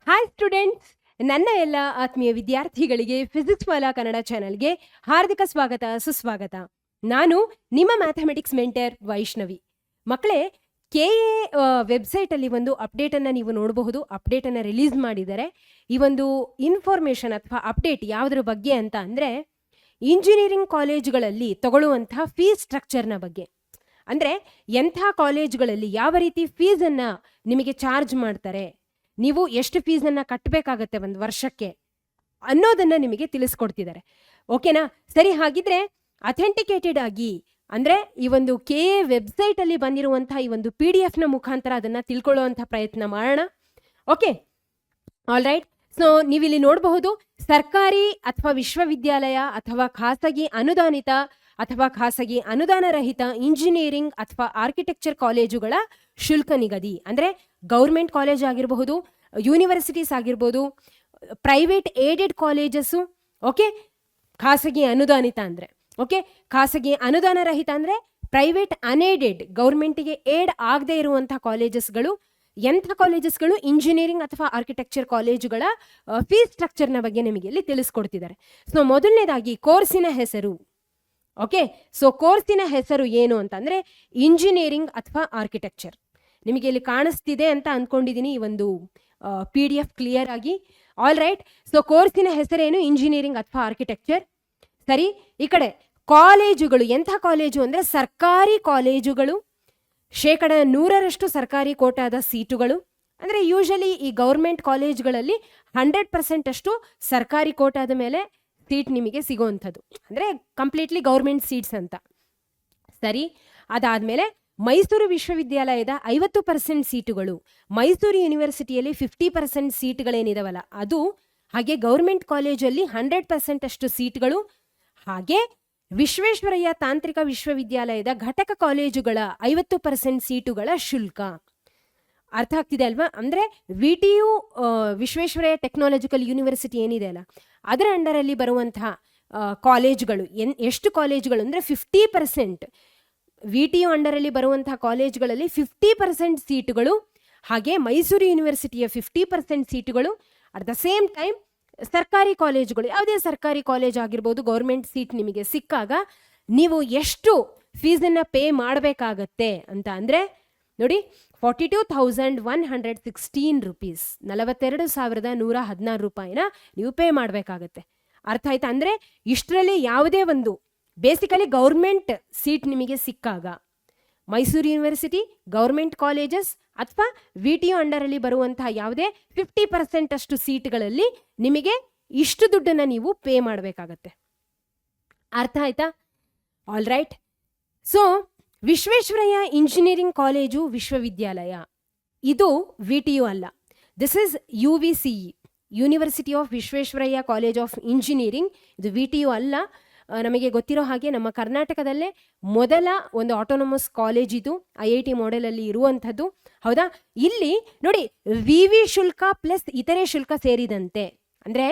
Hi students, ನನ್ನ ಎಲ್ಲ ಆತ್ಮೀಯ ವಿದ್ಯಾರ್ಥಿಗಳಿಗೆ ಫಿಸಿಕ್ಸ್ ವಾಲಾ ಕನ್ನಡ ಚಾನೆಲ್ಗೆ ಹಾರ್ದಿಕ ಸ್ವಾಗತ ಸುಸ್ವಾಗತ. ನಾನು ನಿಮ್ಮ ಮ್ಯಾಥಮೆಟಿಕ್ಸ್ ಮೆಂಟರ್ ವೈಷ್ಣವಿ. ಮಕ್ಕಳೇ, ಕೆ ಎ ವೆಬ್ಸೈಟ್ ಅಲ್ಲಿ ಒಂದು ಅಪ್ಡೇಟ್ ಅನ್ನ ನೀವು ನೋಡಬಹುದು. ಅಪ್ಡೇಟ್ ಅನ್ನ ರಿಲೀಸ್ ಮಾಡಿದ್ದಾರೆ. ಈ ಒಂದು ಇನ್ಫಾರ್ಮೇಶನ್ ಅಥವಾ ಅಪ್ಡೇಟ್ ಯಾವುದ್ರ ಬಗ್ಗೆ ಅಂತ ಅಂದ್ರೆ, ಇಂಜಿನಿಯರಿಂಗ್ ಕಾಲೇಜುಗಳಲ್ಲಿ ತಗೊಳ್ಳುವಂತಹ ಫೀಸ್ ಸ್ಟ್ರಕ್ಚರ್ನ ಬಗ್ಗೆ. ಅಂದ್ರೆ ಎಂಥ ಕಾಲೇಜುಗಳಲ್ಲಿ ಯಾವ ರೀತಿ ಫೀಸನ್ನ ನಿಮಗೆ ಚಾರ್ಜ್ ಮಾಡ್ತಾರೆ, ನೀವು ಎಷ್ಟು ಫೀಸನ್ನ ಕಟ್ಟಬೇಕಾಗತ್ತೆ ಒಂದು ವರ್ಷಕ್ಕೆ ಅನ್ನೋದನ್ನ ನಿಮಗೆ ತಿಳಿಸ್ಕೊಡ್ತಿದ್ದಾರೆ. ಓಕೆನಾ? ಸರಿ, ಹಾಗಿದ್ರೆ ಅಥೆಂಟಿಕೇಟೆಡ್ ಆಗಿ ಅಂದ್ರೆ ಈ ಒಂದು ಕೆ ಎ ವೆಬ್ಸೈಟ್ ಅಲ್ಲಿ ಬಂದಿರುವಂತಹ ಈ ಒಂದು PDF ನ ಮುಖಾಂತರ ಅದನ್ನ ತಿಳ್ಕೊಳ್ಳುವಂತಹ ಪ್ರಯತ್ನ ಮಾಡೋಣ. Okay, all right. ಸೊ ನೀವಿಲ್ಲಿ ನೋಡಬಹುದು, ಸರ್ಕಾರಿ ಅಥವಾ ವಿಶ್ವವಿದ್ಯಾಲಯ ಅಥವಾ ಖಾಸಗಿ ಅನುದಾನಿತ ಅಥವಾ ಖಾಸಗಿ ಅನುದಾನ ರಹಿತ ಇಂಜಿನಿಯರಿಂಗ್ ಅಥವಾ ಆರ್ಕಿಟೆಕ್ಚರ್ ಕಾಲೇಜುಗಳ ಶುಲ್ಕ ನಿಗದಿ. ಅಂದ್ರೆ ಗೌರ್ಮೆಂಟ್ ಕಾಲೇಜ್ ಆಗಿರಬಹುದು, ಯೂನಿವರ್ಸಿಟೀಸ್ ಆಗಿರ್ಬೋದು, ಪ್ರೈವೇಟ್ ಏಡೆಡ್ ಕಾಲೇಜಸ್ಸು. ಓಕೆ, ಖಾಸಗಿ ಅನುದಾನಿತ ಅಂದ್ರೆ ಓಕೆ, ಖಾಸಗಿ ಅನುದಾನ ರಹಿತ ಅಂದ್ರೆ ಪ್ರೈವೇಟ್ ಅನ್ಏಡೆಡ್, ಗೌರ್ಮೆಂಟಿಗೆ ಏಡ್ ಆಗದೆ ಇರುವಂತಹ ಕಾಲೇಜಸ್ಗಳು. ಎಂಥ ಕಾಲೇಜಸ್ಗಳು? ಇಂಜಿನಿಯರಿಂಗ್ ಅಥವಾ ಆರ್ಕಿಟೆಕ್ಚರ್ ಕಾಲೇಜುಗಳ ಫೀಸ್ ಸ್ಟ್ರಕ್ಚರ್ನ ಬಗ್ಗೆ ನಿಮಗೆ ಇಲ್ಲಿ ತಿಳಿಸ್ಕೊಡ್ತಿದ್ದಾರೆ. ಸೊ ಮೊದಲನೇದಾಗಿ ಕೋರ್ಸಿನ ಹೆಸರು. ಓಕೆ, ಸೊ ಕೋರ್ಸಿನ ಹೆಸರು ಏನು ಅಂತಂದ್ರೆ ಇಂಜಿನಿಯರಿಂಗ್ ಅಥವಾ ಆರ್ಕಿಟೆಕ್ಚರ್. ನಿಮಗೆ ಇಲ್ಲಿ ಕಾಣಿಸ್ತಿದೆ ಅಂತ ಅಂದ್ಕೊಂಡಿದ್ದೀನಿ ಈ ಒಂದು PDF ಕ್ಲಿಯರ್ ಆಗಿ. All right. ಸೊ ಕೋರ್ಸಿನ ಹೆಸರೇನು? ಇಂಜಿನಿಯರಿಂಗ್ ಅಥವಾ ಆರ್ಕಿಟೆಕ್ಚರ್. ಸರಿ, ಈ ಕಡೆ ಕಾಲೇಜುಗಳು. ಎಂಥ ಕಾಲೇಜು ಅಂದ್ರೆ ಸರ್ಕಾರಿ ಕಾಲೇಜುಗಳು, 100% ಸರ್ಕಾರಿ ಕೋಟಾದ ಸೀಟುಗಳು. ಅಂದ್ರೆ ಯೂಶಲಿ ಈ ಗೌರ್ಮೆಂಟ್ ಕಾಲೇಜುಗಳಲ್ಲಿ 100% ಅಷ್ಟು ಸರ್ಕಾರಿ ಕೋಟಾದ ಮೇಲೆ ಸೀಟ್ ನಿಮಗೆ ಸಿಗುವಂಥದ್ದು, ಅಂದ್ರೆ ಕಂಪ್ಲೀಟ್ಲಿ ಗೌರ್ಮೆಂಟ್ ಸೀಟ್ಸ್ ಅಂತ. ಸರಿ, ಅದಾದ್ಮೇಲೆ ಮೈಸೂರು ವಿಶ್ವವಿದ್ಯಾಲಯದ 50% ಸೀಟುಗಳು, ಮೈಸೂರು ಯೂನಿವರ್ಸಿಟಿಯಲ್ಲಿ 50% ಸೀಟ್ಗಳೇನಿದಾವಲ್ಲ ಅದು, ಹಾಗೆ ಗೌರ್ಮೆಂಟ್ ಕಾಲೇಜಲ್ಲಿ 100% ಅಷ್ಟು ಸೀಟ್ಗಳು, ಹಾಗೆ ವಿಶ್ವೇಶ್ವರಯ್ಯ ತಾಂತ್ರಿಕ ವಿಶ್ವವಿದ್ಯಾಲಯದ ಘಟಕ ಕಾಲೇಜುಗಳ 50% ಸೀಟುಗಳ ಶುಲ್ಕ. ಅರ್ಥ ಆಗ್ತಿದೆ ಅಲ್ವಾ? ಅಂದ್ರೆ VTU ವಿಶ್ವೇಶ್ವರಯ್ಯ ಟೆಕ್ನಾಲಜಿಕಲ್ ಯೂನಿವರ್ಸಿಟಿ ಏನಿದೆ ಅಲ್ಲ, ಅದರ ಅಂಡರಲ್ಲಿ ಬರುವಂತಹ ಕಾಲೇಜುಗಳು ಎಷ್ಟು ಕಾಲೇಜುಗಳು ಅಂದ್ರೆ 50%. VTU ಅಂಡರಲ್ಲಿ ಬರುವಂತಹ ಕಾಲೇಜುಗಳಲ್ಲಿ 50% ಸೀಟುಗಳು, ಹಾಗೆ ಮೈಸೂರು ಯೂನಿವರ್ಸಿಟಿಯ 50% ಸೀಟುಗಳು. ಅಟ್ ದ ಸೇಮ್ ಟೈಮ್ ಸರ್ಕಾರಿ ಕಾಲೇಜುಗಳು, ಯಾವುದೇ ಸರ್ಕಾರಿ ಕಾಲೇಜ್ ಆಗಿರ್ಬೋದು, ಗೌರ್ಮೆಂಟ್ ಸೀಟ್ ನಿಮಗೆ ಸಿಕ್ಕಾಗ ನೀವು ಎಷ್ಟು ಫೀಸನ್ನ ಪೇ ಮಾಡಬೇಕಾಗತ್ತೆ ಅಂತ ಅಂದ್ರೆ ನೋಡಿ, 42,116 ರೂಪೀಸ್, 42,116 ರೂಪಾಯಿನ ನೀವು ಪೇ ಮಾಡಬೇಕಾಗತ್ತೆ. ಅರ್ಥ ಆಯ್ತಾ? ಅಂದ್ರೆ ಇಷ್ಟರಲ್ಲಿ ಯಾವುದೇ ಒಂದು ಬೇಸಿಕಲಿ ಗೌರ್ಮೆಂಟ್ ಸೀಟ್ ನಿಮಗೆ ಸಿಕ್ಕಾಗ, ಮೈಸೂರು ಯೂನಿವರ್ಸಿಟಿ, ಗೌರ್ಮೆಂಟ್ ಕಾಲೇಜಸ್ ಅಥವಾ VTU ಅಂಡರಲ್ಲಿ ಬರುವಂತಹ ಯಾವುದೇ 50% ಅಷ್ಟು ಸೀಟ್ಗಳಲ್ಲಿ ನಿಮಗೆ ಇಷ್ಟು ದುಡ್ಡನ್ನ ನೀವು ಪೇ ಮಾಡಬೇಕಾಗತ್ತೆ. ಅರ್ಥ ಆಯ್ತಾ? All right. So Visvesvaraya engineering college ವಿಶ್ವವಿದ್ಯಾಲಯ, ಇದು VTU ಅಲ್ಲ. This is UVCE, university of Visvesvaraya college of engineering. ಇದು VTU ಅಲ್ಲ. ನಮಗೆ ಗೊತ್ತಿರೋ ಹಾಗೆ ನಮ್ಮ ಕರ್ನಾಟಕದಲ್ಲೇ ಮೊದಲ ಒಂದು ಆಟೋನಮಸ್ ಕಾಲೇಜ್ ಇದು, IIT ಮಾಡೆಲ್ ಅಲ್ಲಿ ಇರುವಂಥದ್ದು. ಹೌದಾ? ಇಲ್ಲಿ ನೋಡಿ, VV ಶುಲ್ಕ ಪ್ಲಸ್ ಇತರೆ ಶುಲ್ಕ ಸೇರಿದಂತೆ, ಅಂದ್ರೆ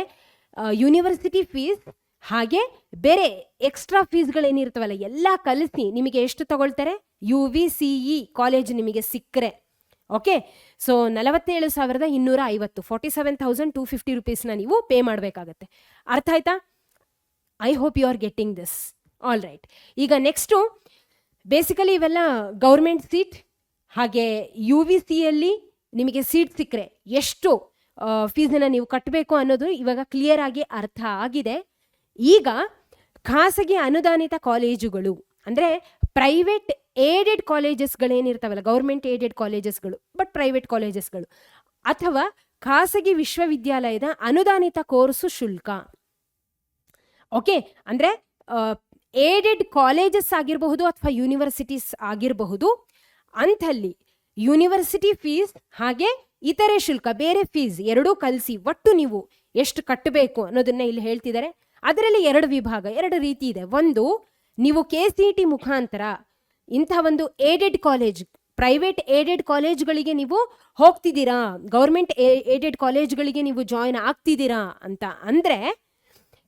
ಯೂನಿವರ್ಸಿಟಿ ಫೀಸ್ ಹಾಗೆ ಬೇರೆ ಎಕ್ಸ್ಟ್ರಾ ಫೀಸ್ಗಳೇನಿರ್ತವಲ್ಲ ಎಲ್ಲ ಕಲಿಸಿ ನಿಮಗೆ ಎಷ್ಟು ತಗೊಳ್ತಾರೆ? UVCE ಕಾಲೇಜ್ ನಿಮಗೆ ಸಿಕ್ಕರೆ, ಓಕೆ, ಸೊ 47,250, 47,250 ರೂಪೀಸ್ನ ನೀವು ಪೇ ಮಾಡಬೇಕಾಗತ್ತೆ. ಅರ್ಥ ಆಯ್ತಾ? I hope you are getting this. All right. ಈಗ ನೆಕ್ಸ್ಟು, ಬೇಸಿಕಲಿ ಇವೆಲ್ಲ ಗೌರ್ಮೆಂಟ್ ಸೀಟ್, ಹಾಗೆ UVCಯಲ್ಲಿ ನಿಮಗೆ ಸೀಟ್ ಸಿಕ್ಕರೆ ಎಷ್ಟು ಫೀಸನ್ನು ನೀವು ಕಟ್ಟಬೇಕು ಅನ್ನೋದು ಇವಾಗ ಕ್ಲಿಯರ್ ಆಗಿ ಅರ್ಥ ಆಗಿದೆ. ಈಗ ಖಾಸಗಿ ಅನುದಾನಿತ ಕಾಲೇಜುಗಳು ಅಂದ್ರೆ ಪ್ರೈವೇಟ್ ಏಡೆಡ್ ಕಾಲೇಜಸ್ಗಳೇನಿರ್ತಾವಲ್ಲ, ಗೌರ್ಮೆಂಟ್ ಏಡೆಡ್ ಕಾಲೇಜಸ್ಗಳು ಬಟ್ ಪ್ರೈವೇಟ್ ಕಾಲೇಜಸ್ಗಳು, ಅಥವಾ ಖಾಸಗಿ ವಿಶ್ವವಿದ್ಯಾಲಯದ ಅನುದಾನಿತ ಕೋರ್ಸು ಶುಲ್ಕ. ಓಕೆ, ಅಂದ್ರೆ ಏಡೆಡ್ ಕಾಲೇಜಸ್ ಆಗಿರಬಹುದು ಅಥವಾ ಯೂನಿವರ್ಸಿಟೀಸ್ ಆಗಿರಬಹುದು, ಅಂಥಲ್ಲಿ ಯೂನಿವರ್ಸಿಟಿ ಫೀಸ್ ಹಾಗೆ ಇತರೆ ಶುಲ್ಕ, ಬೇರೆ ಫೀಸ್ ಎರಡೂ ಕಲಿಸಿ ಒಟ್ಟು ನೀವು ಎಷ್ಟು ಕಟ್ಟಬೇಕು ಅನ್ನೋದನ್ನ ಇಲ್ಲಿ ಹೇಳ್ತಿದ್ದಾರೆ. ಅದರಲ್ಲಿ 2 ವಿಭಾಗ, 2 ರೀತಿ ಇದೆ. ಒಂದು, ನೀವು KCET ಮುಖಾಂತರ ಇಂಥ ಒಂದು ಏಡೆಡ್ ಕಾಲೇಜ್, ಪ್ರೈವೇಟ್ ಏಡೆಡ್ ಕಾಲೇಜ್ಗಳಿಗೆ ನೀವು ಹೋಗ್ತಿದ್ದೀರಾ, ಗೌರ್ಮೆಂಟ್ ಏಡೆಡ್ ಕಾಲೇಜ್ಗಳಿಗೆ ನೀವು ಜಾಯಿನ್ ಆಗ್ತಿದ್ದೀರಾ ಅಂತ ಅಂದ್ರೆ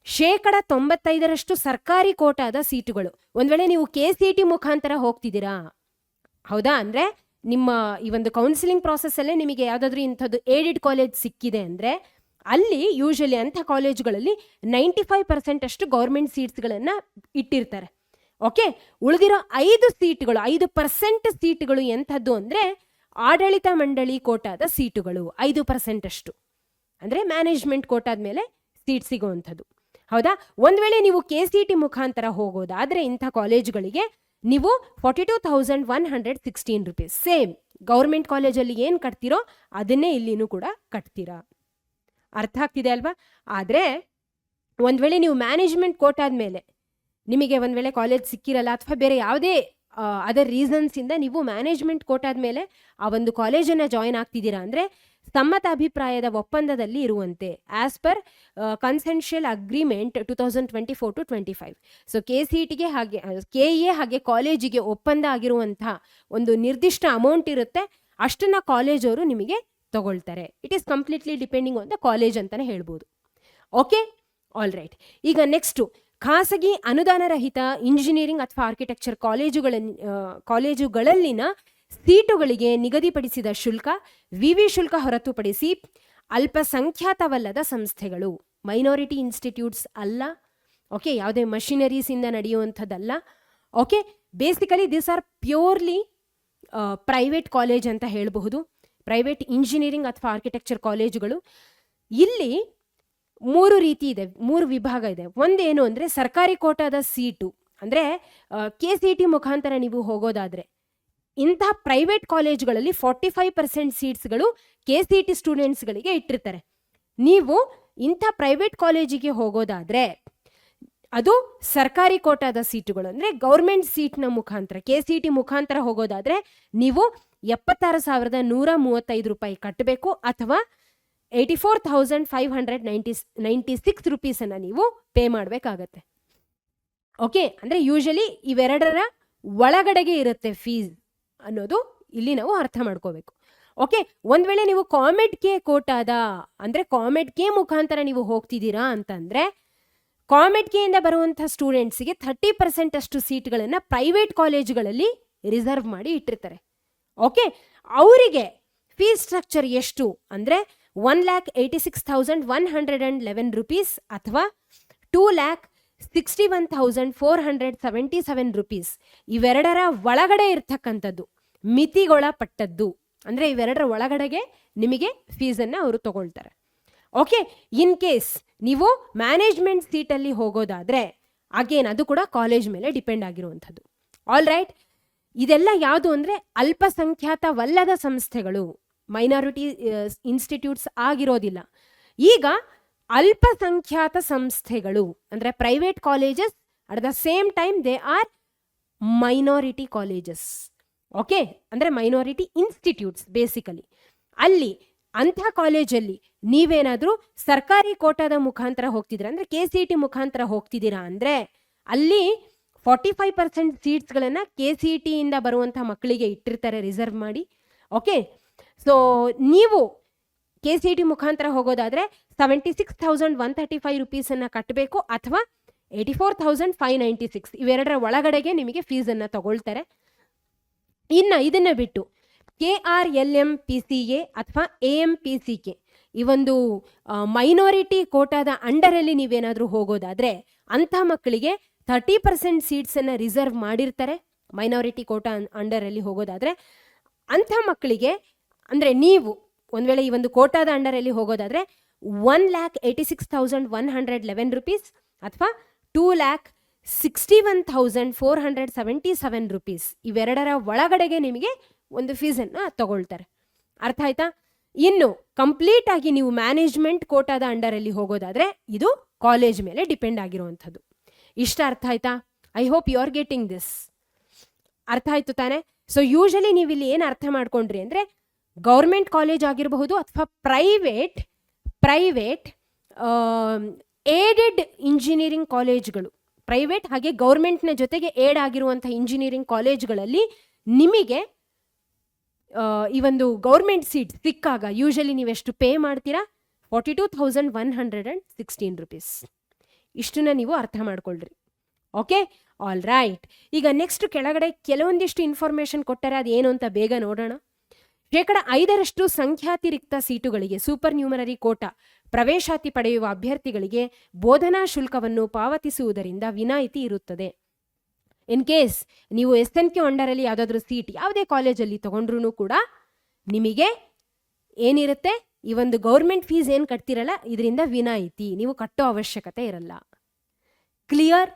95% ಸರ್ಕಾರಿ ಕೋಟಾದ ಸೀಟುಗಳು. ಒಂದ್ ವೇಳೆ ನೀವು KCET ಮುಖಾಂತರ ಹೋಗ್ತಿದ್ದೀರಾ, ಹೌದಾ, ಅಂದ್ರೆ ನಿಮ್ಮ ಈ ಒಂದು ಕೌನ್ಸಿಲಿಂಗ್ ಪ್ರಾಸೆಸ್ಸಲ್ಲೇ ನಿಮಗೆ ಯಾವುದಾದ್ರೂ ಇಂಥದ್ದು ಏಡೆಡ್ ಕಾಲೇಜ್ ಸಿಕ್ಕಿದೆ ಅಂದರೆ ಅಲ್ಲಿ ಯೂಶಲಿ ಅಂಥ ಕಾಲೇಜುಗಳಲ್ಲಿ 95% ಅಷ್ಟು ಗೌರ್ಮೆಂಟ್ ಸೀಟ್ಸ್ಗಳನ್ನು ಇಟ್ಟಿರ್ತಾರೆ. ಓಕೆ, ಉಳಿದಿರೋ 5% ಸೀಟುಗಳು ಎಂಥದ್ದು ಅಂದರೆ ಆಡಳಿತ ಮಂಡಳಿ ಕೋಟಾದ ಸೀಟುಗಳು 5% ಅಷ್ಟು, ಅಂದರೆ ಮ್ಯಾನೇಜ್ಮೆಂಟ್ ಕೋಟಾದ ಮೇಲೆ ಸೀಟ್ ಸಿಗುವಂಥದ್ದು. ಹೌದಾ? ಒಂದು ವೇಳೆ ನೀವು KCET ಮುಖಾಂತರ ಹೋಗೋದಾದರೆ ಇಂಥ ಕಾಲೇಜುಗಳಿಗೆ ನೀವು 42,116 ರೂಪೀಸ್, ಸೇಮ್ ಗೌರ್ಮೆಂಟ್ ಕಾಲೇಜಲ್ಲಿ ಏನು ಕಟ್ತೀರೋ ಅದನ್ನೇ ಇಲ್ಲಿನೂ ಕೂಡ ಕಟ್ತೀರಾ. ಅರ್ಥ ಆಗ್ತಿದೆ ಅಲ್ವಾ? ಆದರೆ ಒಂದು ವೇಳೆ ನೀವು ಮ್ಯಾನೇಜ್ಮೆಂಟ್ ಕೋಟಾದ ಮೇಲೆ ನಿಮಗೆ ಒಂದು ವೇಳೆ ಕಾಲೇಜ್ ಸಿಕ್ಕಿರಲ್ಲ ಅಥವಾ ಬೇರೆ ಯಾವುದೇ ಅದರ್ ರೀಸನ್ಸಿಂದ ನೀವು ಮ್ಯಾನೇಜ್ಮೆಂಟ್ ಕೋಟಾದ ಮೇಲೆ ಆ ಒಂದು ಕಾಲೇಜನ್ನು ಜಾಯಿನ್ ಆಗ್ತಿದ್ದೀರಾ ಅಂದರೆ ಸಮ್ಮತ ಅಭಿಪ್ರಾಯದ ಒಪ್ಪಂದದಲ್ಲಿ ಇರುವಂತೆ as per consensual agreement 2024-25. So KCETಗೆ ಹಾಗೆ KEA ಹಾಗೆ ಕಾಲೇಜಿಗೆ ಒಪ್ಪಂದ ಆಗಿರುವಂಥ ಒಂದು ನಿರ್ದಿಷ್ಟ ಅಮೌಂಟ್ ಇರುತ್ತೆ, ಅಷ್ಟನ್ನು ಕಾಲೇಜವರು ನಿಮಗೆ ತಗೊಳ್ತಾರೆ. It is completely depending on the college ಅಂತಲೇ ಹೇಳ್ಬೋದು. Okay, all right. ಈಗ ನೆಕ್ಸ್ಟು ಖಾಸಗಿ ಅನುದಾನರಹಿತ ಇಂಜಿನಿಯರಿಂಗ್ ಅಥವಾ ಆರ್ಕಿಟೆಕ್ಚರ್ ಕಾಲೇಜುಗಳಲ್ಲಿನ ಸೀಟುಗಳಿಗೆ ನಿಗದಿಪಡಿಸಿದ ಶುಲ್ಕ ವಿವಿ ಶುಲ್ಕ ಹೊರತುಪಡಿಸಿ ಅಲ್ಪಸಂಖ್ಯಾತವಲ್ಲದ ಸಂಸ್ಥೆಗಳು, ಮೈನಾರಿಟಿ ಇನ್ಸ್ಟಿಟ್ಯೂಟ್ಸ್ ಅಲ್ಲ. ಓಕೆ, ಯಾವುದೇ ಮಷಿನರೀಸಿಂದ ನಡೆಯುವಂಥದ್ದಲ್ಲ. Okay, basically this are purely private college ಅಂತ ಹೇಳಬಹುದು, ಪ್ರೈವೇಟ್ ಇಂಜಿನಿಯರಿಂಗ್ ಅಥವಾ ಆರ್ಕಿಟೆಕ್ಚರ್ ಕಾಲೇಜುಗಳು. ಇಲ್ಲಿ 3 ರೀತಿ ಇದೆ, 3 ವಿಭಾಗ ಇದೆ. ಒಂದೇನು ಅಂದರೆ ಸರ್ಕಾರಿ ಕೋಟಾದ ಸೀಟು, ಅಂದರೆ KCET ಮುಖಾಂತರ ನೀವು ಹೋಗೋದಾದರೆ ಇಂಥ ಪ್ರೈವೇಟ್ ಕಾಲೇಜುಗಳಲ್ಲಿ 45% ಸೀಟ್ಸ್ಗಳು KCET ಸ್ಟೂಡೆಂಟ್ಸ್ಗಳಿಗೆ ಇಟ್ಟಿರ್ತಾರೆ. ನೀವು ಇಂಥ ಪ್ರೈವೇಟ್ ಕಾಲೇಜಿಗೆ ಹೋಗೋದಾದರೆ ಅದು ಸರ್ಕಾರಿ ಕೋಟಾದ ಸೀಟುಗಳು, ಅಂದರೆ ಗೌರ್ಮೆಂಟ್ ಸೀಟ್ನ ಮುಖಾಂತರ KCET ಮುಖಾಂತರ ಹೋಗೋದಾದರೆ ನೀವು 76,135 ರೂಪಾಯಿ ಕಟ್ಟಬೇಕು ಅಥವಾ 84,596 ರೂಪೀಸನ್ನು ನೀವು ಪೇ ಮಾಡಬೇಕಾಗತ್ತೆ. ಓಕೆ, ಅಂದರೆ ಯೂಶಲಿ ಇವೆರಡರ ಒಳಗಡೆಗೆ ಇರುತ್ತೆ ಫೀಸ್ ಅನ್ನೋದು ಇಲ್ಲಿ ನಾವು ಅರ್ಥ ಮಾಡ್ಕೋಬೇಕು. ಓಕೆ, ಒಂದು ವೇಳೆ ನೀವು ಕಾಮೆಡ್-ಕೆ ಕೋಟಾದ ಅಂದರೆ ಕಾಮೆಡ್-ಕೆ ಮುಖಾಂತರ ನೀವು ಹೋಗ್ತಿದ್ದೀರಾ ಅಂತಂದರೆ ಕಾಮೆಡ್-ಕೆಯಿಂದ ಬರುವಂಥ ಸ್ಟೂಡೆಂಟ್ಸಿಗೆ 30% ಅಷ್ಟು ಸೀಟ್ಗಳನ್ನು ಪ್ರೈವೇಟ್ ಕಾಲೇಜುಗಳಲ್ಲಿ ರಿಸರ್ವ್ ಮಾಡಿ ಇಟ್ಟಿರ್ತಾರೆ. ಓಕೆ, ಅವರಿಗೆ ಫೀಸ್ ಸ್ಟ್ರಕ್ಚರ್ ಎಷ್ಟು ಅಂದರೆ 1,86,111 ರೂಪೀಸ್ ಅಥವಾ 2,61,477 ರೂಪೀಸ್. ಇವೆರಡರ ಒಳಗಡೆ ಇರ್ತಕ್ಕಂಥದ್ದು, ಮಿತಿಗೊಳಪಟ್ಟದ್ದು, ಅಂದರೆ ಇವೆರಡರ ಒಳಗಡೆಗೆ ನಿಮಗೆ ಫೀಸನ್ನು ಅವರು ತಗೊಳ್ತಾರೆ. ಓಕೆ, ಇನ್ ಕೇಸ್ ನೀವು ಮ್ಯಾನೇಜ್ಮೆಂಟ್ ಸೀಟಲ್ಲಿ ಹೋಗೋದಾದರೆ ಅಗೇನ್ ಅದು ಕೂಡ ಕಾಲೇಜ್ ಮೇಲೆ ಡಿಪೆಂಡ್ ಆಗಿರುವಂಥದ್ದು. ಆಲ್ ರೈಟ್, ಇದೆಲ್ಲ ಯಾವುದು ಅಂದರೆ ಅಲ್ಪಸಂಖ್ಯಾತವಲ್ಲದ ಸಂಸ್ಥೆಗಳು, ಮೈನಾರಿಟಿ ಇನ್ಸ್ಟಿಟ್ಯೂಟ್ಸ್ ಆಗಿರೋದಿಲ್ಲ. ಈಗ ಅಲ್ಪಸಂಖ್ಯಾತ ಸಂಸ್ಥೆಗಳು ಅಂದರೆ private colleges at the same time they are minority colleges. Okay, ಅಂದರೆ ಮೈನಾರಿಟಿ ಇನ್ಸ್ಟಿಟ್ಯೂಟ್ಸ್ ಬೇಸಿಕಲಿ. ಅಲ್ಲಿ ಅಂಥ ಕಾಲೇಜಲ್ಲಿ ನೀವೇನಾದರೂ ಸರ್ಕಾರಿ ಕೋಟಾದ ಮುಖಾಂತರ ಹೋಗ್ತಿದ್ದೀರಾ ಅಂದರೆ KCET ಮುಖಾಂತರ ಹೋಗ್ತಿದ್ದೀರಾ ಅಂದರೆ ಅಲ್ಲಿ 45% ಸೀಟ್ಸ್ಗಳನ್ನು KCETಯಿಂದ ಬರುವಂಥ ಮಕ್ಕಳಿಗೆ ಇಟ್ಟಿರ್ತಾರೆ ರಿಸರ್ವ್ ಮಾಡಿ. ಓಕೆ, ಸೊ ನೀವು KCET ಮುಖಾಂತರ ಹೋಗೋದಾದರೆ 76,135 ರೂಪೀಸನ್ನು ಕಟ್ಟಬೇಕು ಅಥವಾ 84,596 ಇವೆರಡರ ಒಳಗಡೆಗೆ ನಿಮಗೆ ಫೀಸನ್ನು ತಗೊಳ್ತಾರೆ. ಇನ್ನು ಇದನ್ನು ಬಿಟ್ಟು KRLM-PCA ಅಥವಾ AMPCK ಈ ಒಂದು ಮೈನಾರಿಟಿ ಕೋಟಾದ ಅಂಡರಲ್ಲಿ ನೀವೇನಾದರೂ ಹೋಗೋದಾದರೆ ಅಂಥ ಮಕ್ಕಳಿಗೆ 30% ಸೀಟ್ಸನ್ನು ರಿಸರ್ವ್ ಮಾಡಿರ್ತಾರೆ. ಮೈನಾರಿಟಿ ಕೋಟಾ ಅಂಡರಲ್ಲಿ ಹೋಗೋದಾದರೆ ಅಂಥ ಮಕ್ಕಳಿಗೆ ಅಂದರೆ ನೀವು ಒಂದು ವೇಳೆ ಈ ಒಂದು ಕೋಟಾದ ಅಂಡರಲ್ಲಿ ಹೋಗೋದಾದರೆ 1,86,111 ರೂಪೀಸ್ ಅಥವಾ 2,61,477 ರೂಪೀಸ್ ಇವೆರಡರ ಒಳಗಡೆಗೆ ನಿಮಗೆ ಒಂದು ಫೀಸನ್ನು ತಗೊಳ್ತಾರೆ. ಅರ್ಥ ಆಯ್ತಾ? ಇನ್ನು ಕಂಪ್ಲೀಟ್ ಆಗಿ ನೀವು ಮ್ಯಾನೇಜ್ಮೆಂಟ್ ಕೋಟಾದ ಅಂಡರಲ್ಲಿ ಹೋಗೋದಾದರೆ ಇದು ಕಾಲೇಜ್ ಮೇಲೆ ಡಿಪೆಂಡ್ ಆಗಿರುವಂಥದ್ದು. ಇಷ್ಟ ಅರ್ಥ ಆಯ್ತಾ? I hope you are getting this. ಅರ್ಥ ಆಯ್ತು ತಾನೆ? ಸೊ ಯೂಶಲಿ ನೀವು ಇಲ್ಲಿ ಏನು ಅರ್ಥ ಮಾಡ್ಕೊಂಡ್ರಿ ಅಂದರೆ ಗೌರ್ಮೆಂಟ್ ಕಾಲೇಜ್ ಆಗಿರಬಹುದು ಅಥವಾ ಪ್ರೈವೇಟ್ ಏಡೆಡ್ ಇಂಜಿನಿಯರಿಂಗ್ ಕಾಲೇಜ್ಗಳು, ಪ್ರೈವೇಟ್ ಹಾಗೆ ಗೌರ್ಮೆಂಟ್ನ ಜೊತೆಗೆ ಏಡ್ ಆಗಿರುವಂಥ ಇಂಜಿನಿಯರಿಂಗ್ ಕಾಲೇಜ್ಗಳಲ್ಲಿ ನಿಮಗೆ ಈ ಒಂದು ಗೌರ್ಮೆಂಟ್ ಸೀಟ್ ಸಿಕ್ಕಾಗ ಯೂಶಲಿ ನೀವೆಷ್ಟು ಪೇ ಮಾಡ್ತೀರಾ? 42,116 ರೂಪೀಸ್. ಇಷ್ಟನ್ನ ನೀವು ಅರ್ಥ ಮಾಡ್ಕೊಳ್ರಿ. Okay, all right. ಈಗ ನೆಕ್ಸ್ಟ್ ಕೆಳಗಡೆ ಕೆಲವೊಂದಿಷ್ಟು ಇನ್ಫಾರ್ಮೇಶನ್ ಕೊಟ್ಟರೆ ಅದೇನು ಅಂತ ಬೇಗ ನೋಡೋಣ. 5% ಸಂಖ್ಯಾತಿರಿಕ್ತ ಸೀಟುಗಳಿಗೆ ಸೂಪರ್ ನ್ಯೂಮರರಿ ಕೋಟಾ ಪ್ರವೇಶಾತಿ ಪಡೆಯುವ ಅಭ್ಯರ್ಥಿಗಳಿಗೆ ಬೋಧನಾ ಶುಲ್ಕವನ್ನು ಪಾವತಿಸುವುದರಿಂದ ವಿನಾಯಿತಿ ಇರುತ್ತದೆ. ಇನ್ ಕೇಸ್ ನೀವು SNQ ಅಂಡರಲ್ಲಿ ಯಾವುದಾದ್ರೂ ಸೀಟ್ ಯಾವುದೇ ಕಾಲೇಜಲ್ಲಿ ತಗೊಂಡ್ರೂ ಕೂಡ ನಿಮಗೆ ಏನಿರುತ್ತೆ, ಈ ಒಂದು ಗೌರ್ಮೆಂಟ್ ಫೀಸ್ ಏನು ಕಟ್ತಿರಲ್ಲ ಇದರಿಂದ ವಿನಾಯಿತಿ, ನೀವು ಕಟ್ಟೋ ಅವಶ್ಯಕತೆ ಇರಲ್ಲ. ಕ್ಲಿಯರ್?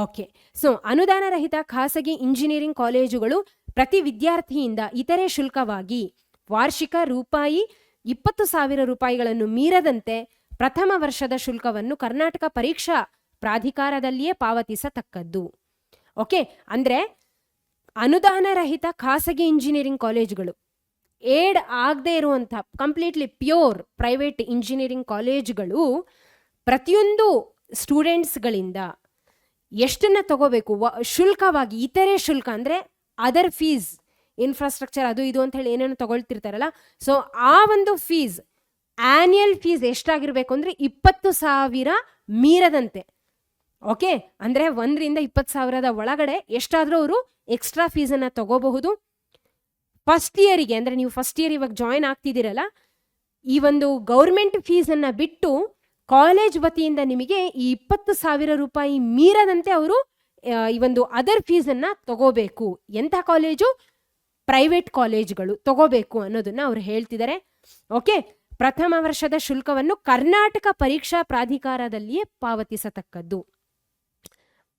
ಓಕೆ. ಸೊ ಅನುದಾನ ರಹಿತ ಖಾಸಗಿ ಇಂಜಿನಿಯರಿಂಗ್ ಕಾಲೇಜುಗಳು ಪ್ರತಿ ವಿದ್ಯಾರ್ಥಿಯಿಂದ ಇತರೆ ಶುಲ್ಕವಾಗಿ ವಾರ್ಷಿಕ ರೂಪಾಯಿ 20,000 ರೂಪಾಯಿಗಳನ್ನು ಮೀರದಂತೆ ಪ್ರಥಮ ವರ್ಷದ ಶುಲ್ಕವನ್ನು ಕರ್ನಾಟಕ ಪರೀಕ್ಷಾ ಪ್ರಾಧಿಕಾರದಲ್ಲಿಯೇ ಪಾವತಿಸತಕ್ಕದ್ದು. ಓಕೆ, ಅಂದ್ರೆ ಅನುದಾನ ರಹಿತ ಖಾಸಗಿ ಇಂಜಿನಿಯರಿಂಗ್ ಕಾಲೇಜುಗಳು, ಏಡ್ ಆಗದೆ ಇರುವಂಥ ಕಂಪ್ಲೀಟ್ಲಿ ಪ್ಯೂರ್ ಪ್ರೈವೇಟ್ ಇಂಜಿನಿಯರಿಂಗ್ ಕಾಲೇಜುಗಳು ಪ್ರತಿಯೊಂದು ಸ್ಟೂಡೆಂಟ್ಸ್ಗಳಿಂದ ಎಷ್ಟನ್ನ ತಗೋಬೇಕು ಶುಲ್ಕವಾಗಿ, ಇತರೆ ಶುಲ್ಕ ಅಂದರೆ ಅದರ್ ಫೀಸ್, ಇನ್ಫ್ರಾಸ್ಟ್ರಕ್ಚರ್ ಅದು ಇದು ಅಂತ ಹೇಳಿ ಏನೇನು ತಗೊಳ್ತಿರ್ತಾರಲ್ಲ, ಸೊ ಆ ಒಂದು ಫೀಸ್ ಆನ್ಯಲ್ ಫೀಸ್ ಎಷ್ಟಾಗಿರ್ಬೇಕು ಅಂದರೆ 20,000 ಮೀರದಂತೆ. ಓಕೆ, ಅಂದರೆ 1ರಿಂದ 20,000 ಒಳಗಡೆ ಎಷ್ಟಾದರೂ ಅವರು ಎಕ್ಸ್ಟ್ರಾ ಫೀಸನ್ನು ತಗೋಬಹುದು. ಫಸ್ಟ್ ಇಯರಿಗೆ ಅಂದರೆ ನೀವು ಫಸ್ಟ್ ಇಯರ್ ಇವಾಗ ಜಾಯಿನ್ ಆಗ್ತಿದ್ದೀರಲ್ಲ, ಈ ಒಂದು ಗೌರ್ಮೆಂಟ್ ಫೀಸನ್ನು ಬಿಟ್ಟು ಕಾಲೇಜ್ ವತಿಯಿಂದ ನಿಮಗೆ ಈ 20,000 ರೂಪಾಯಿ ಮೀರದಂತೆ ಅವರು ಈ ಒಂದು ಅದರ್ ಫೀಸನ್ನು ತಗೋಬೇಕು. ಎಂಥ ಕಾಲೇಜು? ಪ್ರೈವೇಟ್ ಕಾಲೇಜುಗಳು ತಗೋಬೇಕು ಅನ್ನೋದನ್ನ ಅವ್ರು ಹೇಳ್ತಿದ್ದಾರೆ. ಓಕೆ, ಪ್ರಥಮ ವರ್ಷದ ಶುಲ್ಕವನ್ನು ಕರ್ನಾಟಕ ಪರೀಕ್ಷಾ ಪ್ರಾಧಿಕಾರದಲ್ಲಿಯೇ ಪಾವತಿಸತಕ್ಕದ್ದು.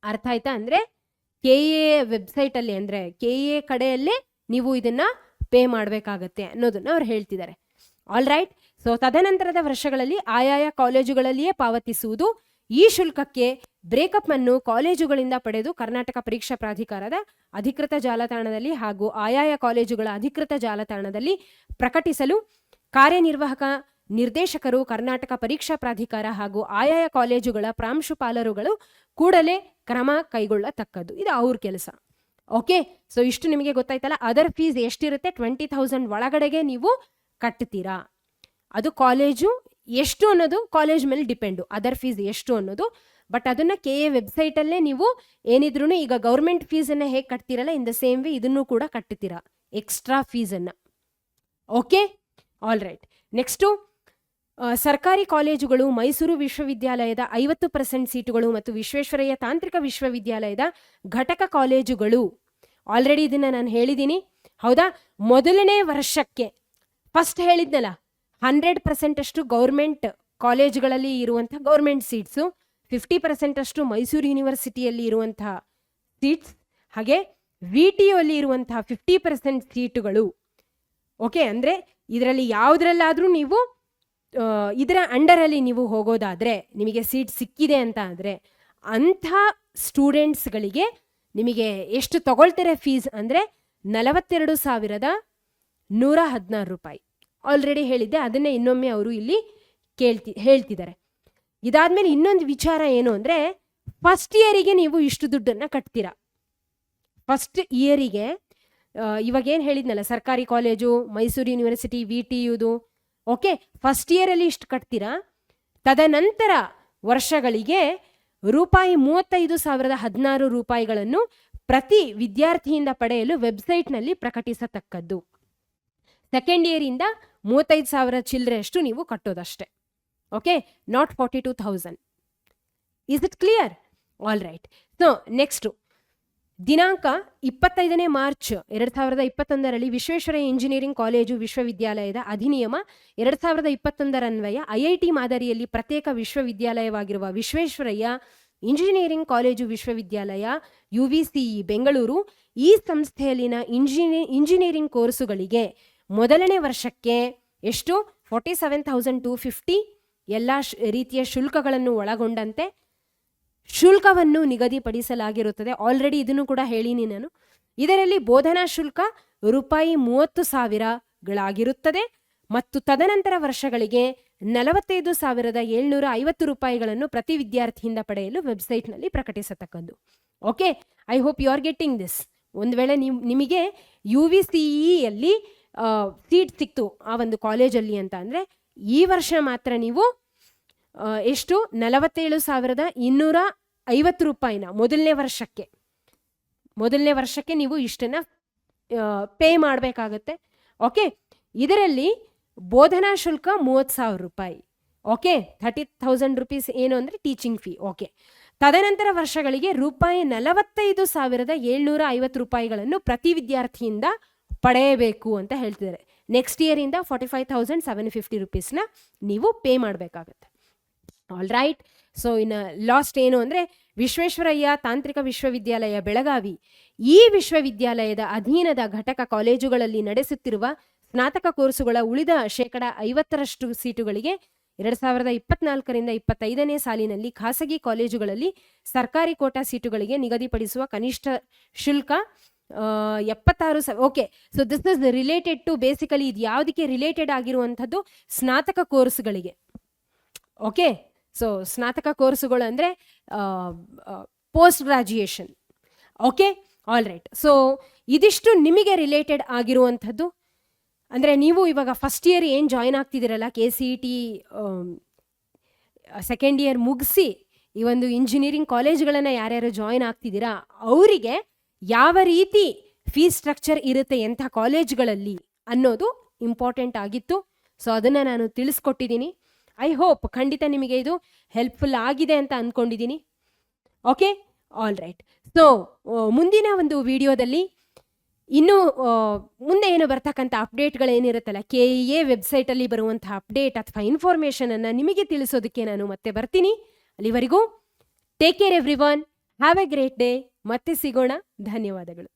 ಅರ್ಥ ಆಯ್ತಾ? ಅಂದ್ರೆ KA ವೆಬ್ಸೈಟ್ ಅಲ್ಲಿ, ಅಂದ್ರೆ KA ಕಡೆಯಲ್ಲೇ ನೀವು ಇದನ್ನ ಪೇ ಮಾಡಬೇಕಾಗತ್ತೆ ಅನ್ನೋದನ್ನ ಅವ್ರು ಹೇಳ್ತಿದ್ದಾರೆ. All right. ಸೊ ತದನಂತರದ ವರ್ಷಗಳಲ್ಲಿ ಆಯಾಯ ಕಾಲೇಜುಗಳಲ್ಲಿಯೇ ಪಾವತಿಸುವುದು. ಈ ಶುಲ್ಕಕ್ಕೆ ಬ್ರೇಕಪ್ ಅನ್ನು ಕಾಲೇಜುಗಳಿಂದ ಪಡೆದು ಕರ್ನಾಟಕ ಪರೀಕ್ಷಾ ಪ್ರಾಧಿಕಾರದ ಅಧಿಕೃತ ಜಾಲತಾಣದಲ್ಲಿ ಹಾಗೂ ಆಯಾಯ ಕಾಲೇಜುಗಳ ಅಧಿಕೃತ ಜಾಲತಾಣದಲ್ಲಿ ಪ್ರಕಟಿಸಲು ಕಾರ್ಯನಿರ್ವಾಹಕ ನಿರ್ದೇಶಕರು, ಕರ್ನಾಟಕ ಪರೀಕ್ಷಾ ಪ್ರಾಧಿಕಾರ ಹಾಗೂ ಆಯಾಯ ಕಾಲೇಜುಗಳ ಪ್ರಾಂಶುಪಾಲರುಗಳು ಕೂಡಲೇ ಕ್ರಮ ಕೈಗೊಳ್ಳತಕ್ಕದ್ದು. ಇದು ಅವ್ರ ಕೆಲಸ. ಓಕೆ, ಸೊ ಇಷ್ಟು ನಿಮಗೆ ಗೊತ್ತಾಯ್ತಲ್ಲ. ಅದರ್ ಫೀಸ್ ಎಷ್ಟಿರುತ್ತೆ? 20,000 ಒಳಗಡೆಗೆ ನೀವು ಕಟ್ತೀರಾ. ಅದು ಕಾಲೇಜು ಎಷ್ಟು ಅನ್ನೋದು ಕಾಲೇಜ್ ಮೇಲೆ ಡಿಪೆಂಡು, ಅದರ್ ಫೀಸ್ ಎಷ್ಟು ಅನ್ನೋದು. ಬಟ್ ಅದನ್ನ KA ವೆಬ್ಸೈಟಲ್ಲೇ ನೀವು ಏನಿದ್ರು ಈಗ ಗೌರ್ಮೆಂಟ್ ಫೀಸನ್ನು ಹೇಗೆ ಕಟ್ತೀರಲ್ಲ, ಇನ್ ದ ಸೇಮ್ ವೇ ಇದನ್ನು ಕೂಡ ಕಟ್ತೀರಾ, ಎಕ್ಸ್ಟ್ರಾ ಫೀಸನ್ನು. Okay, all right. ನೆಕ್ಸ್ಟು ಸರ್ಕಾರಿ ಕಾಲೇಜುಗಳು, ಮೈಸೂರು ವಿಶ್ವವಿದ್ಯಾಲಯದ 50% ಸೀಟುಗಳು ಮತ್ತು ವಿಶ್ವೇಶ್ವರಯ್ಯ ತಾಂತ್ರಿಕ ವಿಶ್ವವಿದ್ಯಾಲಯದ ಘಟಕ ಕಾಲೇಜುಗಳು. ಆಲ್ರೆಡಿ ಇದನ್ನ ನಾನು ಹೇಳಿದ್ದೀನಿ, ಹೌದಾ? ಮೊದಲನೇ ವರ್ಷಕ್ಕೆ ಫಸ್ಟ್ ಹೇಳಿದ್ನಲ್ಲ, 100% ಅಷ್ಟು ಗೌರ್ಮೆಂಟ್ ಕಾಲೇಜುಗಳಲ್ಲಿ ಇರುವಂಥ ಗೌರ್ಮೆಂಟ್ ಸೀಟ್ಸು, 50% ಅಷ್ಟು ಮೈಸೂರು ಯೂನಿವರ್ಸಿಟಿಯಲ್ಲಿ ಇರುವಂತಹ ಸೀಟ್ಸ್, ಹಾಗೆ VTU ಅಲ್ಲಿ ಇರುವಂತಹ 50% ಸೀಟುಗಳು. ಓಕೆ, ಅಂದರೆ ಇದರಲ್ಲಿ ಯಾವುದ್ರಲ್ಲಾದರೂ ನೀವು ಇದರ ಅಂಡರಲ್ಲಿ ನೀವು ಹೋಗೋದಾದರೆ, ನಿಮಗೆ ಸೀಟ್ ಸಿಕ್ಕಿದೆ ಅಂತ ಆದರೆ, ಅಂಥ ಸ್ಟೂಡೆಂಟ್ಸ್ಗಳಿಗೆ ನಿಮಗೆ ಎಷ್ಟು ತಗೊಳ್ತಾರೆ ಫೀಸ್ ಅಂದರೆ 42,116 ರೂಪಾಯಿ. ಆಲ್ರೆಡಿ ಹೇಳಿದ್ದೆ, ಅದನ್ನೇ ಇನ್ನೊಮ್ಮೆ ಅವರು ಇಲ್ಲಿ ಹೇಳ್ತಿದ್ದಾರೆ. ಇದಾದ್ಮೇಲೆ ಇನ್ನೊಂದು ವಿಚಾರ ಏನು ಅಂದರೆ, ಫಸ್ಟ್ ಇಯರಿಗೆ ನೀವು ಇಷ್ಟು ದುಡ್ಡನ್ನು ಕಟ್ತೀರಾ. ಫಸ್ಟ್ ಇಯರಿಗೆ ಇವಾಗೇನು ಹೇಳಿದ್ನಲ್ಲ, ಸರ್ಕಾರಿ ಕಾಲೇಜು, ಮೈಸೂರು ಯೂನಿವರ್ಸಿಟಿ, VTUದು, ಓಕೆ, ಫಸ್ಟ್ ಇಯರಲ್ಲಿ ಇಷ್ಟು ಕಟ್ತೀರಾ. ತದನಂತರ ವರ್ಷಗಳಿಗೆ ರೂಪಾಯಿ 35,016 ರೂಪಾಯಿಗಳನ್ನು ಪ್ರತಿ ವಿದ್ಯಾರ್ಥಿಯಿಂದ ಪಡೆಯಲು ವೆಬ್ಸೈಟ್ನಲ್ಲಿ ಪ್ರಕಟಿಸತಕ್ಕದ್ದು. ಸೆಕೆಂಡ್ ಇಯರಿಂದ 35,000 ಚಿಲ್ಲರೆಯಷ್ಟು ನೀವು ಕಟ್ಟೋದಷ್ಟೇ. Okay, not 42,000. Is it clear? All right. So next ದಿನಾಂಕ 25 ಮಾರ್ಚ್ 2021 ವಿಶ್ವೇಶ್ವರಯ್ಯ ಇಂಜಿನಿಯರಿಂಗ್ ಕಾಲೇಜು ವಿಶ್ವವಿದ್ಯಾಲಯದ ಅಧಿನಿಯಮ 2021 ಅನ್ವಯ IIT ಮಾದರಿಯಲ್ಲಿ ಪ್ರತ್ಯೇಕ ವಿಶ್ವವಿದ್ಯಾಲಯವಾಗಿರುವ ವಿಶ್ವೇಶ್ವರಯ್ಯ ಇಂಜಿನಿಯರಿಂಗ್ ಕಾಲೇಜು ವಿಶ್ವವಿದ್ಯಾಲಯ UVCE ಬೆಂಗಳೂರು ಈ ಸಂಸ್ಥೆಯಲ್ಲಿನ ಇಂಜಿನಿಯರಿಂಗ್ ಕೋರ್ಸುಗಳಿಗೆ ಮೊದಲನೇ ವರ್ಷಕ್ಕೆ ಎಷ್ಟು 47,250 ಎಲ್ಲ ರೀತಿಯ ಶುಲ್ಕಗಳನ್ನು ಒಳಗೊಂಡಂತೆ ಶುಲ್ಕವನ್ನು ನಿಗದಿಪಡಿಸಲಾಗಿರುತ್ತದೆ. ಆಲ್ರೆಡಿ ಇದನ್ನು ಕೂಡ ಹೇಳಿನಿ ನಾನು. ಇದರಲ್ಲಿ ಬೋಧನಾ ಶುಲ್ಕ ರೂಪಾಯಿ 30,000ಗಳಾಗಿರುತ್ತದೆ ಮತ್ತು ತದನಂತರ ವರ್ಷಗಳಿಗೆ 45,750 ರೂಪಾಯಿಗಳನ್ನು ಪ್ರತಿ ವಿದ್ಯಾರ್ಥಿಯಿಂದ ಪಡೆಯಲು ವೆಬ್ಸೈಟ್ನಲ್ಲಿ ಪ್ರಕಟಿಸತಕ್ಕದ್ದು. Okay, I hope you are getting this. ಒಂದು ವೇಳೆ ನಿಮಗೆ UVCEಯಲ್ಲಿ ಸೀಟ್ ಸಿಕ್ತು ಆ ಒಂದು ಕಾಲೇಜಲ್ಲಿ ಅಂತ ಅಂದರೆ, ಈ ವರ್ಷ ಮಾತ್ರ ನೀವು ಎಷ್ಟು 47,250 ರೂಪಾಯಿನ ಮೊದಲನೇ ವರ್ಷಕ್ಕೆ ಮೊದಲನೇ ವರ್ಷಕ್ಕೆ ನೀವು ಇಷ್ಟನ್ನು ಪೇ ಮಾಡಬೇಕಾಗತ್ತೆ. ಓಕೆ, ಇದರಲ್ಲಿ ಬೋಧನಾ ಶುಲ್ಕ 30,000 ರೂಪಾಯಿ. ಓಕೆ, 30,000 ರುಪೀಸ್ ಏನು ಅಂದರೆ ಟೀಚಿಂಗ್ ಫೀ. ಓಕೆ, ತದನಂತರ ವರ್ಷಗಳಿಗೆ ರೂಪಾಯಿ 45,750 ರೂಪಾಯಿಗಳನ್ನು ಪ್ರತಿ ವಿದ್ಯಾರ್ಥಿಯಿಂದ ಪಡೆಯಬೇಕು ಅಂತ ಹೇಳ್ತಿದ್ದಾರೆ. ನೆಕ್ಸ್ಟ್ ಇಯರಿಂದ 45,750 ರುಪೀಸ್ನ ನೀವು ಪೇ ಮಾಡಬೇಕಾಗತ್ತೆ. All right. ಸೊ ಇನ್ನು ಲಾಸ್ಟ್ ಏನು ಅಂದರೆ ವಿಶ್ವೇಶ್ವರಯ್ಯ ತಾಂತ್ರಿಕ ವಿಶ್ವವಿದ್ಯಾಲಯ ಬೆಳಗಾವಿ, ಈ ವಿಶ್ವವಿದ್ಯಾಲಯದ ಅಧೀನದ ಘಟಕ ಕಾಲೇಜುಗಳಲ್ಲಿ ನಡೆಸುತ್ತಿರುವ ಸ್ನಾತಕ ಕೋರ್ಸುಗಳ ಉಳಿದ 50% ಸೀಟುಗಳಿಗೆ 2024ರಿಂದ 25ನೇ ಸಾಲಿನಲ್ಲಿ ಖಾಸಗಿ ಕಾಲೇಜುಗಳಲ್ಲಿ ಸರ್ಕಾರಿ ಕೋಟಾ ಸೀಟುಗಳಿಗೆ ನಿಗದಿಪಡಿಸುವ ಕನಿಷ್ಠ ಶುಲ್ಕ 76,000. Okay, so this is related to basically ಇದು ಯಾವುದಕ್ಕೆ ರಿಲೇಟೆಡ್ ಆಗಿರುವಂಥದ್ದು? ಸ್ನಾತಕ ಕೋರ್ಸ್ಗಳಿಗೆ. ಓಕೆ, ಸೊ ಸ್ನಾತಕ ಕೋರ್ಸುಗಳು ಅಂದರೆ post graduation. Okay, all right. So ಇದಿಷ್ಟು ನಿಮಗೆ ರಿಲೇಟೆಡ್ ಆಗಿರುವಂಥದ್ದು. ಅಂದರೆ ನೀವು ಇವಾಗ ಫಸ್ಟ್ ಇಯರ್ ಏನು ಜಾಯ್ನ್ ಆಗ್ತಿದ್ದೀರಲ್ಲ, KCET ಸೆಕೆಂಡ್ ಇಯರ್ ಮುಗಿಸಿ ಈ ಒಂದು ಇಂಜಿನಿಯರಿಂಗ್ ಕಾಲೇಜ್ಗಳನ್ನು ಯಾರ್ಯಾರು ಜಾಯ್ನ್ ಆಗ್ತಿದ್ದೀರಾ ಅವರಿಗೆ ಯಾವ ರೀತಿ ಫೀಸ್ ಸ್ಟ್ರಕ್ಚರ್ ಇರುತ್ತೆ ಎಂಥ ಕಾಲೇಜ್ಗಳಲ್ಲಿ ಅನ್ನೋದು ಇಂಪಾರ್ಟೆಂಟ್ ಆಗಿತ್ತು. ಸೊ ಅದನ್ನು ನಾನು ತಿಳಿಸ್ಕೊಟ್ಟಿದ್ದೀನಿ. ಐ ಹೋಪ್ ಖಂಡಿತ ನಿಮಗೆ ಇದು ಹೆಲ್ಪ್ಫುಲ್ ಆಗಿದೆ ಅಂತ ಅಂದ್ಕೊಂಡಿದ್ದೀನಿ. Okay, all right. ಸೊ ಮುಂದಿನ ಒಂದು ವಿಡಿಯೋದಲ್ಲಿ ಇನ್ನು ಮುಂದೆ ಏನು ಬರ್ತಕ್ಕಂಥ ಅಪ್ಡೇಟ್ಗಳೇನಿರುತ್ತಲ್ಲ, KEA ವೆಬ್ಸೈಟಲ್ಲಿ ಬರುವಂಥ ಅಪ್ಡೇಟ್ ಅಥವಾ ಇನ್ಫಾರ್ಮೇಷನನ್ನು ನಿಮಗೆ ತಿಳಿಸೋದಕ್ಕೆ ನಾನು ಮತ್ತೆ ಬರ್ತೀನಿ. ಅಲ್ಲಿವರೆಗೂ take care everyone, have A great day. ಮತ್ತೆ ಸಿಗೋಣ. ಧನ್ಯವಾದಗಳು.